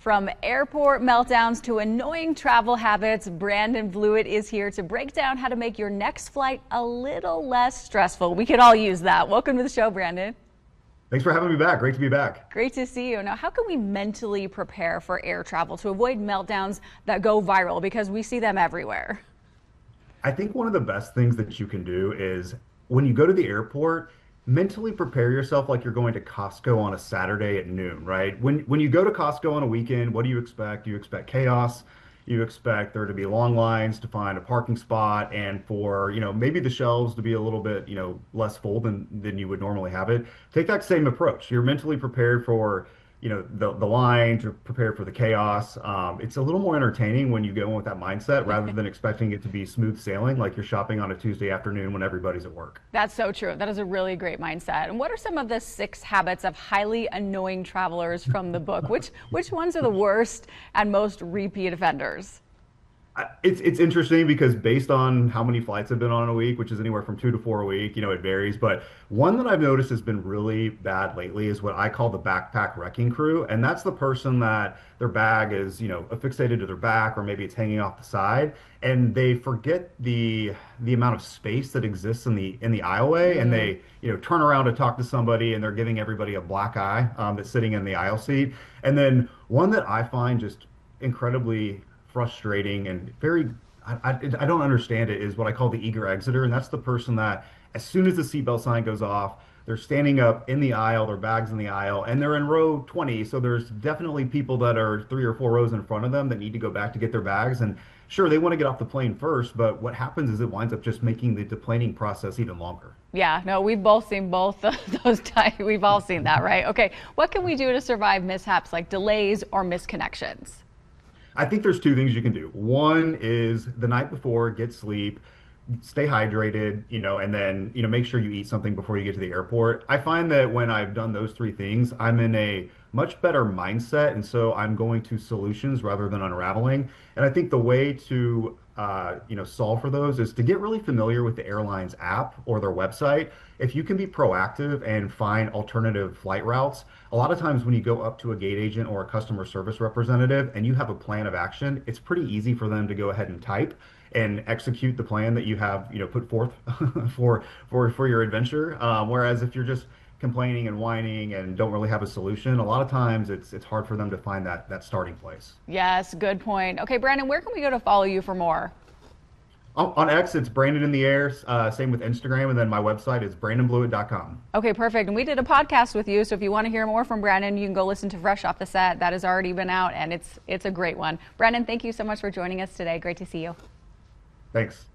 From airport meltdowns to annoying travel habits, Brandon Blewett is here to break down how to make your next flight a little less stressful. We could all use that. Welcome to the show, Brandon. Thanks for having me back. Great to be back. Great to see you. Now, how can we mentally prepare for air travel to avoid meltdowns that go viral? Because we see them everywhere. I think one of the best things that you can do is when you go to the airport, mentally prepare yourself like you're going to Costco on a Saturday at noon, right? When you go to Costco on a weekend, what do you expect? You expect chaos. You expect there to be long lines to find a parking spot and for, maybe the shelves to be a little bit, less full than you would normally have it. Take that same approach. You're mentally prepared for, the line, to prepare for the chaos. It's a little more entertaining when you go in with that mindset rather than expecting it to be smooth sailing like you're shopping on a Tuesday afternoon when everybody's at work. That's so true. That is a really great mindset. And what are some of the 6 habits of highly annoying travelers from the book? Which ones are the worst and most repeat offenders? It's interesting because based on how many flights I've been on a week, which is anywhere from 2 to 4 a week, it varies. But one that I've noticed has been really bad lately is what I call the backpack wrecking crew. And that's the person that their bag is, affixated to their back, or maybe it's hanging off the side. And they forget the amount of space that exists in the aisleway. And they, turn around to talk to somebody and they're giving everybody a black eye that's sitting in the aisle seat. And then one that I find just incredibly frustrating and I don't understand it is what I call the eager exiter, and that's the person that as soon as the seatbelt sign goes off, they're standing up in the aisle, their bags in the aisle, and they're in row 20, so there's definitely people that are 3 or 4 rows in front of them that need to go back to get their bags. And sure, they want to get off the plane first, but what happens is it winds up just making the deplaning process even longer. Yeah, no, we've both seen both of those types. We've all seen that, right? Okay, what can we do to survive mishaps like delays or misconnections? I think there's 2 things you can do. One is the night before, get sleep, stay hydrated, and then, make sure you eat something before you get to the airport. I find that when I've done those 3 things, I'm in a much better mindset. And so I'm going to solutions rather than unraveling. And I think the way to, solve for those is to get really familiar with the airline's app or their website. If you can be proactive and find alternative flight routes, a lot of times when you go up to a gate agent or a customer service representative and you have a plan of action, it's pretty easy for them to go ahead and type and execute the plan that you have, put forth for your adventure. Whereas if you're just complaining and whining and don't really have a solution, a lot of times it's hard for them to find that starting place. Yes, good point. Okay, Brandon, where can we go to follow you for more? On X, it's Brandon in the air. Same with Instagram, and then my website is brandonblewett.com. Okay, perfect. And we did a podcast with you, so if you want to hear more from Brandon, you can go listen to Fresh Off the Set. That has already been out, and it's a great one. Brandon, thank you so much for joining us today. Great to see you. Thanks.